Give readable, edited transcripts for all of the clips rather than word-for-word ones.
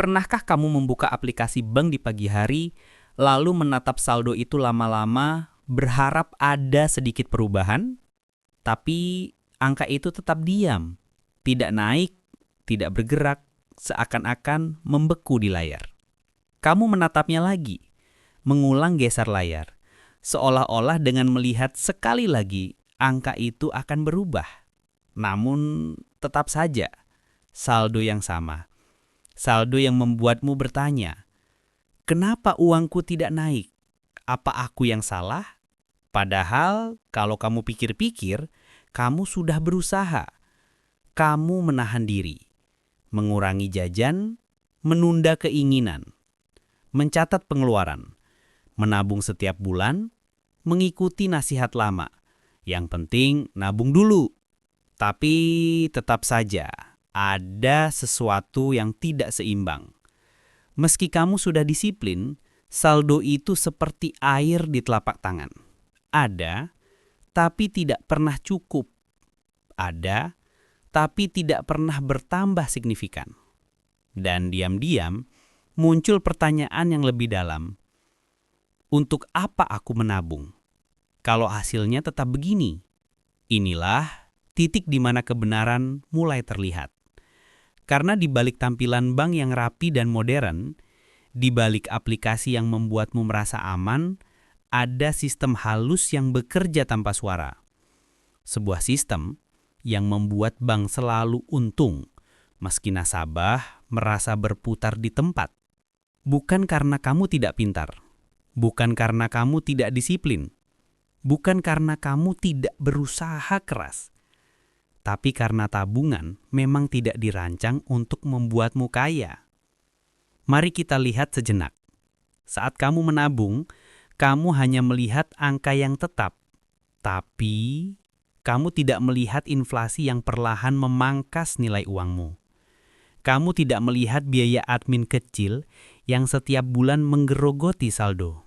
Pernahkah kamu membuka aplikasi bank di pagi hari, lalu menatap saldo itu lama-lama, berharap ada sedikit perubahan, tapi angka itu tetap diam, tidak naik, tidak bergerak, seakan-akan membeku di layar. Kamu menatapnya lagi, mengulang geser layar, seolah-olah dengan melihat sekali lagi angka itu akan berubah. Namun tetap saja, saldo yang sama. Saldo yang membuatmu bertanya, kenapa uangku tidak naik? Apa aku yang salah? Padahal kalau kamu pikir-pikir, kamu sudah berusaha. Kamu menahan diri, mengurangi jajan, menunda keinginan, mencatat pengeluaran, menabung setiap bulan, mengikuti nasihat lama. Yang penting nabung dulu. Tapi tetap saja, ada sesuatu yang tidak seimbang. Meski kamu sudah disiplin, saldo itu seperti air di telapak tangan. Ada, tapi tidak pernah cukup. Ada, tapi tidak pernah bertambah signifikan. Dan diam-diam, muncul pertanyaan yang lebih dalam. Untuk apa aku menabung? Kalau hasilnya tetap begini. Inilah titik di mana kebenaran mulai terlihat. Karena di balik tampilan bank yang rapi dan modern, di balik aplikasi yang membuatmu merasa aman, ada sistem halus yang bekerja tanpa suara. Sebuah sistem yang membuat bank selalu untung, meski nasabah merasa berputar di tempat. Bukan karena kamu tidak pintar, bukan karena kamu tidak disiplin, bukan karena kamu tidak berusaha keras, tapi karena tabungan memang tidak dirancang untuk membuatmu kaya. Mari kita lihat sejenak. Saat kamu menabung, kamu hanya melihat angka yang tetap, tapi kamu tidak melihat inflasi yang perlahan memangkas nilai uangmu. Kamu tidak melihat biaya admin kecil yang setiap bulan menggerogoti saldo.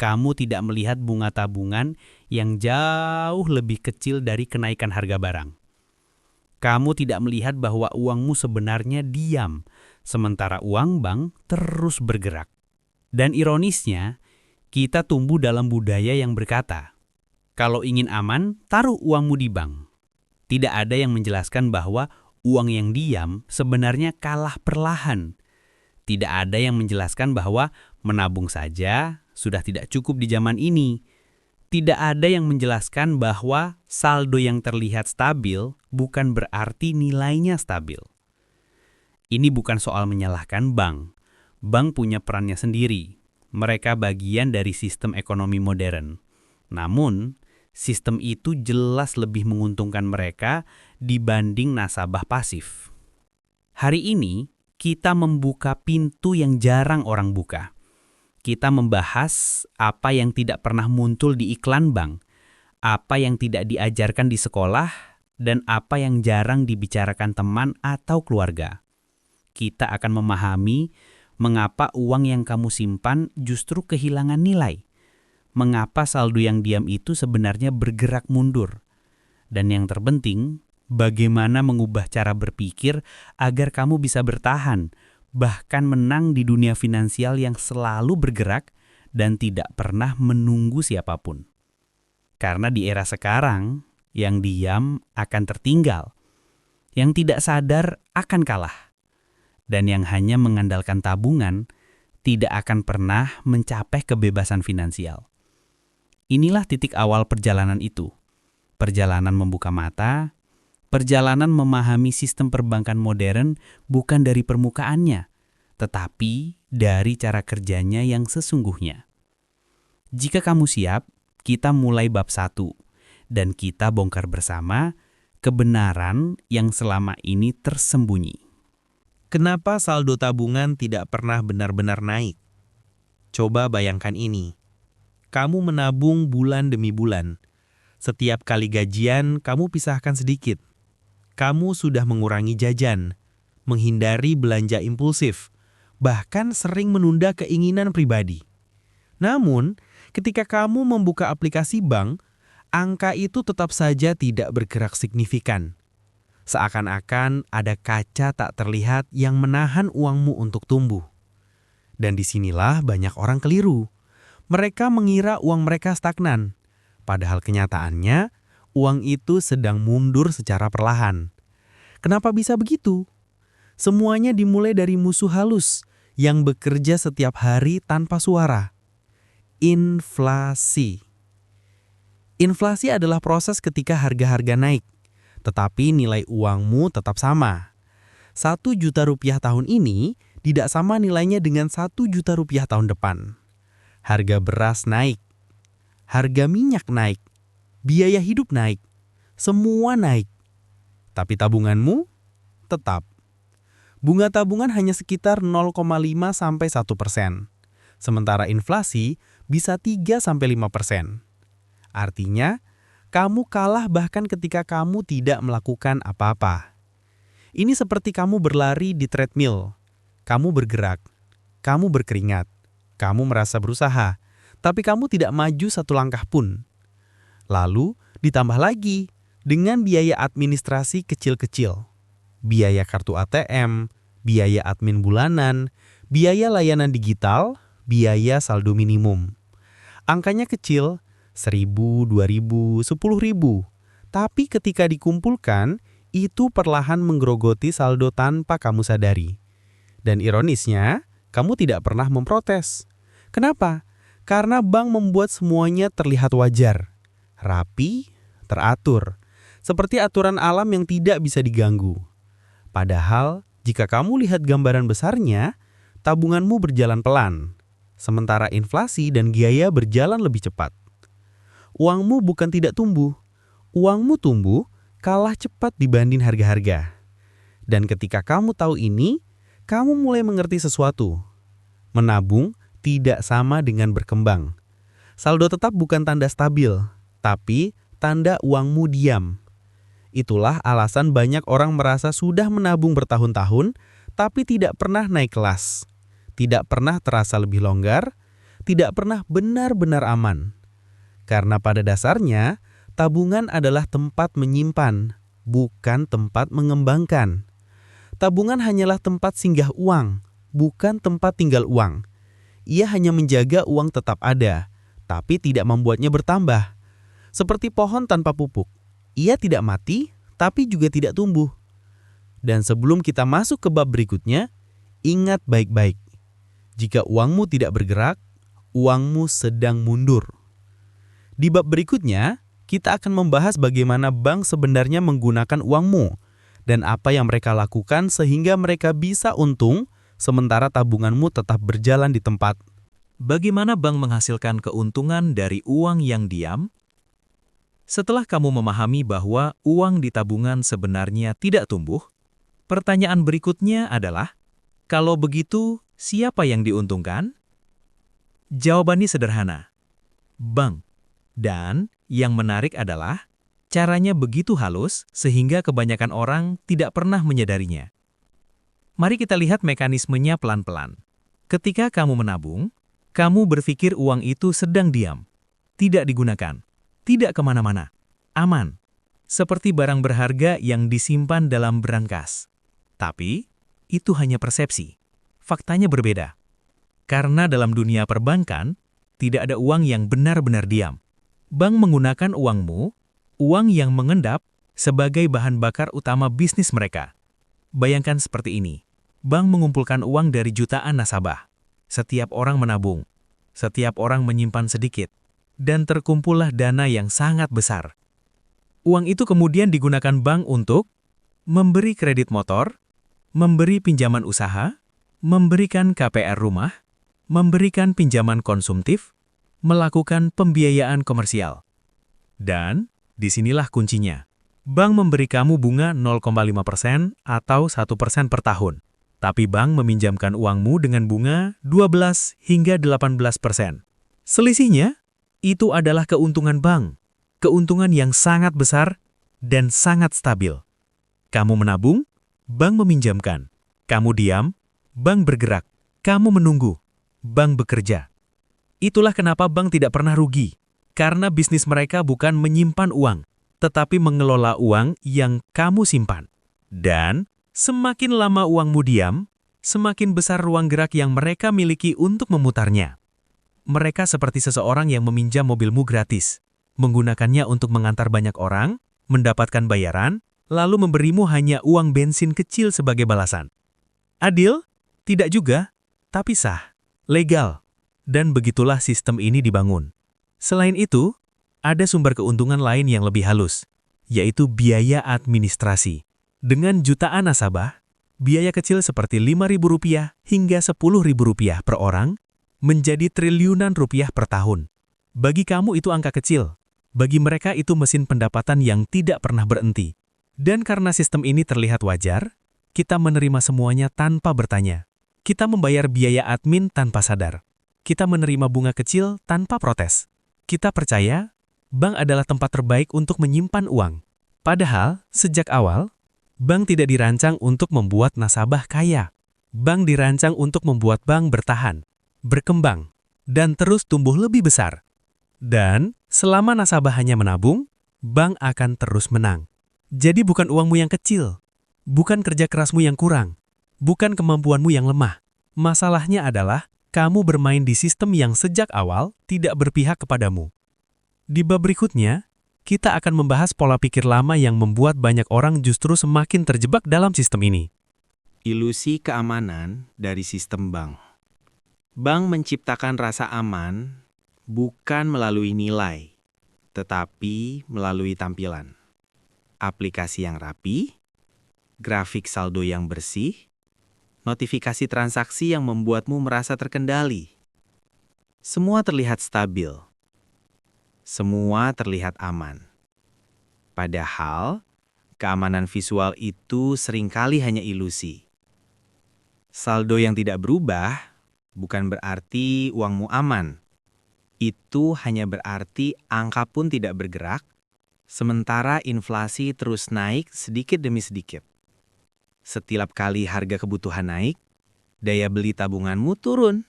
Kamu tidak melihat bunga tabungan yang jauh lebih kecil dari kenaikan harga barang. Kamu tidak melihat bahwa uangmu sebenarnya diam, sementara uang bank terus bergerak. Dan ironisnya, kita tumbuh dalam budaya yang berkata, kalau ingin aman, taruh uangmu di bank. Tidak ada yang menjelaskan bahwa uang yang diam sebenarnya kalah perlahan. Tidak ada yang menjelaskan bahwa menabung saja sudah tidak cukup di zaman ini. Tidak ada yang menjelaskan bahwa saldo yang terlihat stabil bukan berarti nilainya stabil. Ini bukan soal menyalahkan bank. Bank punya perannya sendiri. Mereka bagian dari sistem ekonomi modern. Namun, sistem itu jelas lebih menguntungkan mereka dibanding nasabah pasif. Hari ini, kita membuka pintu yang jarang orang buka. Kita membahas apa yang tidak pernah muncul di iklan bank, apa yang tidak diajarkan di sekolah, dan apa yang jarang dibicarakan teman atau keluarga. Kita akan memahami mengapa uang yang kamu simpan justru kehilangan nilai, mengapa saldo yang diam itu sebenarnya bergerak mundur, dan yang terpenting, bagaimana mengubah cara berpikir agar kamu bisa bertahan, bahkan menang di dunia finansial yang selalu bergerak dan tidak pernah menunggu siapapun. Karena di era sekarang, yang diam akan tertinggal, yang tidak sadar akan kalah, dan yang hanya mengandalkan tabungan tidak akan pernah mencapai kebebasan finansial. Inilah titik awal perjalanan itu. Perjalanan membuka mata, perjalanan memahami sistem perbankan modern bukan dari permukaannya, tetapi dari cara kerjanya yang sesungguhnya. Jika kamu siap, kita mulai bab 1, dan kita bongkar bersama kebenaran yang selama ini tersembunyi. Kenapa saldo tabungan tidak pernah benar-benar naik? Coba bayangkan ini. Kamu menabung bulan demi bulan. Setiap kali gajian, kamu pisahkan sedikit. Kamu sudah mengurangi jajan, menghindari belanja impulsif, bahkan sering menunda keinginan pribadi. Namun, ketika kamu membuka aplikasi bank, angka itu tetap saja tidak bergerak signifikan. Seakan-akan ada kaca tak terlihat yang menahan uangmu untuk tumbuh. Dan disinilah banyak orang keliru. Mereka mengira uang mereka stagnan, padahal kenyataannya uang itu sedang mundur secara perlahan. Kenapa bisa begitu? Semuanya dimulai dari musuh halus yang bekerja setiap hari tanpa suara. Inflasi. Inflasi adalah proses ketika harga-harga naik, tetapi nilai uangmu tetap sama. 1 juta rupiah tahun ini tidak sama nilainya dengan 1 juta rupiah tahun depan. Harga beras naik, harga minyak naik, biaya hidup naik, semua naik. Tapi tabunganmu tetap. Bunga tabungan hanya sekitar 0,5–1%. Sementara inflasi bisa 3–5%. Artinya, kamu kalah bahkan ketika kamu tidak melakukan apa-apa. Ini seperti kamu berlari di treadmill. Kamu bergerak, kamu berkeringat, kamu merasa berusaha, tapi kamu tidak maju satu langkah pun. Lalu ditambah lagi dengan biaya administrasi kecil-kecil. Biaya kartu ATM, biaya admin bulanan, biaya layanan digital, biaya saldo minimum. Angkanya kecil, 1.000, 2.000, 10.000. Tapi ketika dikumpulkan, itu perlahan menggerogoti saldo tanpa kamu sadari. Dan ironisnya, kamu tidak pernah memprotes. Kenapa? Karena bank membuat semuanya terlihat wajar, rapi, teratur, seperti aturan alam yang tidak bisa diganggu. Padahal, jika kamu lihat gambaran besarnya, tabunganmu berjalan pelan, sementara inflasi dan biaya berjalan lebih cepat. Uangmu bukan tidak tumbuh, uangmu tumbuh kalah cepat dibanding harga-harga. Dan ketika kamu tahu ini, kamu mulai mengerti sesuatu. Menabung tidak sama dengan berkembang. Saldo tetap bukan tanda stabil, tapi tanda uangmu diam. Itulah alasan banyak orang merasa sudah menabung bertahun-tahun, tapi tidak pernah naik kelas. Tidak pernah terasa lebih longgar, tidak pernah benar-benar aman. Karena pada dasarnya, tabungan adalah tempat menyimpan, bukan tempat mengembangkan. Tabungan hanyalah tempat singgah uang, bukan tempat tinggal uang. Ia hanya menjaga uang tetap ada, tapi tidak membuatnya bertambah. Seperti pohon tanpa pupuk, ia tidak mati, tapi juga tidak tumbuh. Dan sebelum kita masuk ke bab berikutnya, ingat baik-baik. Jika uangmu tidak bergerak, uangmu sedang mundur. Di bab berikutnya, kita akan membahas bagaimana bank sebenarnya menggunakan uangmu dan apa yang mereka lakukan sehingga mereka bisa untung sementara tabunganmu tetap berjalan di tempat. Bagaimana bank menghasilkan keuntungan dari uang yang diam? Setelah kamu memahami bahwa uang di tabungan sebenarnya tidak tumbuh, pertanyaan berikutnya adalah, kalau begitu, siapa yang diuntungkan? Jawabannya sederhana, bank. Dan yang menarik adalah, caranya begitu halus sehingga kebanyakan orang tidak pernah menyadarinya. Mari kita lihat mekanismenya pelan-pelan. Ketika kamu menabung, kamu berpikir uang itu sedang diam, tidak digunakan, tidak kemana-mana, aman, seperti barang berharga yang disimpan dalam berangkas. Tapi, itu hanya persepsi. Faktanya berbeda. Karena dalam dunia perbankan, tidak ada uang yang benar-benar diam. Bank menggunakan uangmu, uang yang mengendap, sebagai bahan bakar utama bisnis mereka. Bayangkan seperti ini. Bank mengumpulkan uang dari jutaan nasabah. Setiap orang menabung. Setiap orang menyimpan sedikit. Dan terkumpullah dana yang sangat besar. Uang itu kemudian digunakan bank untuk memberi kredit motor, memberi pinjaman usaha, memberikan KPR rumah, memberikan pinjaman konsumtif, melakukan pembiayaan komersial. Dan disinilah kuncinya. Bank memberi kamu bunga 0,5% atau 1% per tahun. Tapi bank meminjamkan uangmu dengan bunga 12 hingga 18%. Selisihnya, itu adalah keuntungan bank. Keuntungan yang sangat besar dan sangat stabil. Kamu menabung, bank meminjamkan. Kamu diam, bank bergerak. Kamu menunggu, bank bekerja. Itulah kenapa bank tidak pernah rugi. Karena bisnis mereka bukan menyimpan uang, tetapi mengelola uang yang kamu simpan. Dan semakin lama uangmu diam, semakin besar ruang gerak yang mereka miliki untuk memutarnya. Mereka seperti seseorang yang meminjam mobilmu gratis, menggunakannya untuk mengantar banyak orang, mendapatkan bayaran, lalu memberimu hanya uang bensin kecil sebagai balasan. Adil? Tidak juga, tapi sah, legal, dan begitulah sistem ini dibangun. Selain itu, ada sumber keuntungan lain yang lebih halus, yaitu biaya administrasi. Dengan jutaan nasabah, biaya kecil seperti Rp5.000 hingga Rp10.000 per orang menjadi triliunan rupiah per tahun. Bagi kamu itu angka kecil, bagi mereka itu mesin pendapatan yang tidak pernah berhenti. Dan karena sistem ini terlihat wajar, kita menerima semuanya tanpa bertanya. Kita membayar biaya admin tanpa sadar. Kita menerima bunga kecil tanpa protes. Kita percaya, bank adalah tempat terbaik untuk menyimpan uang. Padahal, sejak awal, bank tidak dirancang untuk membuat nasabah kaya. Bank dirancang untuk membuat bank bertahan, berkembang, dan terus tumbuh lebih besar. Dan, selama nasabah hanya menabung, bank akan terus menang. Jadi bukan uangmu yang kecil, bukan kerja kerasmu yang kurang, bukan kemampuanmu yang lemah. Masalahnya adalah, kamu bermain di sistem yang sejak awal tidak berpihak kepadamu. Di bab berikutnya, kita akan membahas pola pikir lama yang membuat banyak orang justru semakin terjebak dalam sistem ini. Ilusi keamanan dari sistem bank. Bank menciptakan rasa aman bukan melalui nilai, tetapi melalui tampilan. Aplikasi yang rapi, grafik saldo yang bersih, notifikasi transaksi yang membuatmu merasa terkendali. Semua terlihat stabil. Semua terlihat aman. Padahal, keamanan visual itu seringkali hanya ilusi. Saldo yang tidak berubah bukan berarti uangmu aman. Itu hanya berarti angka pun tidak bergerak, sementara inflasi terus naik sedikit demi sedikit. Setiap kali harga kebutuhan naik, daya beli tabunganmu turun.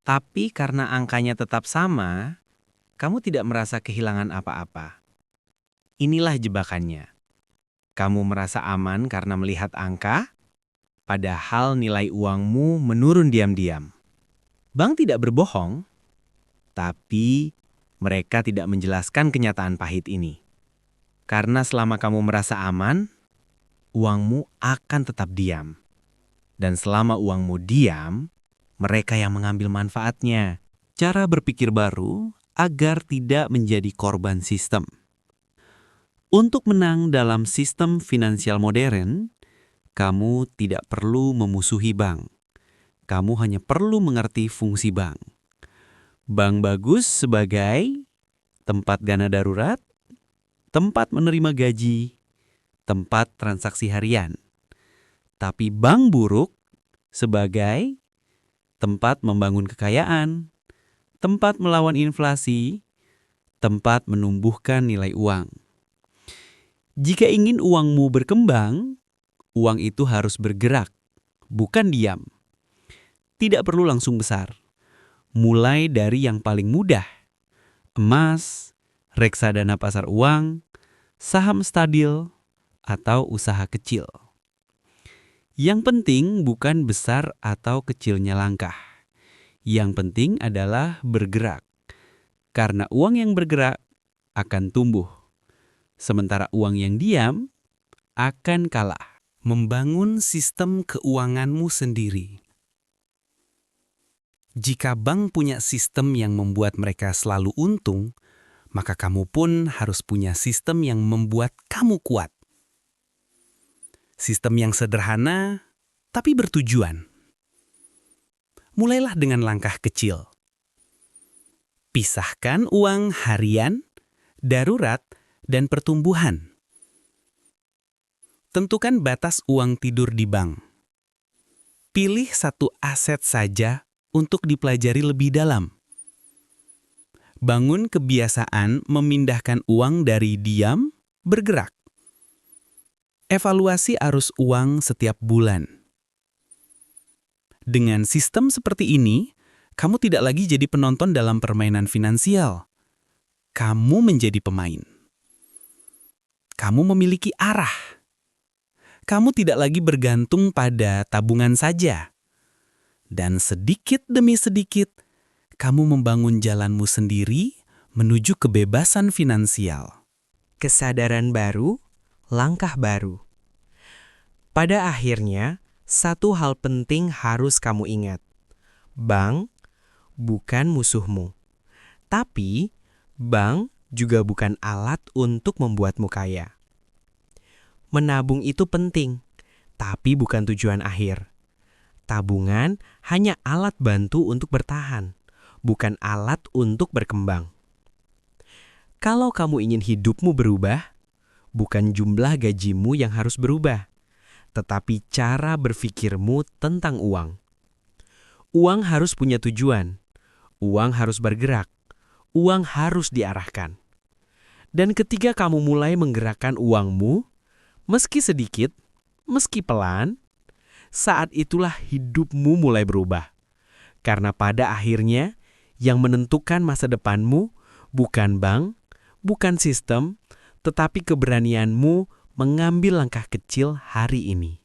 Tapi karena angkanya tetap sama, kamu tidak merasa kehilangan apa-apa. Inilah jebakannya. Kamu merasa aman karena melihat angka, padahal nilai uangmu menurun diam-diam. Bank tidak berbohong, tapi mereka tidak menjelaskan kenyataan pahit ini. Karena selama kamu merasa aman, uangmu akan tetap diam. Dan selama uangmu diam, mereka yang mengambil manfaatnya. Cara berpikir baru agar tidak menjadi korban sistem. Untuk menang dalam sistem finansial modern, kamu tidak perlu memusuhi bank. Kamu hanya perlu mengerti fungsi bank. Bank bagus sebagai tempat dana darurat, tempat menerima gaji, tempat transaksi harian. Tapi bank buruk sebagai tempat membangun kekayaan, tempat melawan inflasi, tempat menumbuhkan nilai uang. Jika ingin uangmu berkembang, uang itu harus bergerak, bukan diam. Tidak perlu langsung besar. Mulai dari yang paling mudah. Emas, reksadana pasar uang, saham stabil, atau usaha kecil. Yang penting bukan besar atau kecilnya langkah. Yang penting adalah bergerak. Karena uang yang bergerak akan tumbuh. Sementara uang yang diam akan kalah. Membangun sistem keuanganmu sendiri. Jika bank punya sistem yang membuat mereka selalu untung, maka kamu pun harus punya sistem yang membuat kamu kuat. Sistem yang sederhana, tapi bertujuan. Mulailah dengan langkah kecil. Pisahkan uang harian, darurat, dan pertumbuhan. Tentukan batas uang tidur di bank. Pilih satu aset saja untuk dipelajari lebih dalam. Bangun kebiasaan memindahkan uang dari diam, bergerak. Evaluasi arus uang setiap bulan. Dengan sistem seperti ini, kamu tidak lagi jadi penonton dalam permainan finansial. Kamu menjadi pemain. Kamu memiliki arah. kamu tidak lagi bergantung pada tabungan saja. Dan sedikit demi sedikit, kamu membangun jalanmu sendiri menuju kebebasan finansial. Kesadaran baru, langkah baru. Pada akhirnya, satu hal penting harus kamu ingat. Bank bukan musuhmu. Tapi, bank juga bukan alat untuk membuatmu kaya. Menabung itu penting, tapi bukan tujuan akhir. Tabungan hanya alat bantu untuk bertahan, bukan alat untuk berkembang. Kalau kamu ingin hidupmu berubah, bukan jumlah gajimu yang harus berubah, tetapi cara berpikirmu tentang uang. Uang harus punya tujuan, uang harus bergerak, uang harus diarahkan. Dan ketika kamu mulai menggerakkan uangmu, meski sedikit, meski pelan, saat itulah hidupmu mulai berubah. Karena pada akhirnya, yang menentukan masa depanmu bukan bank, bukan sistem, tetapi keberanianmu mengambil langkah kecil hari ini.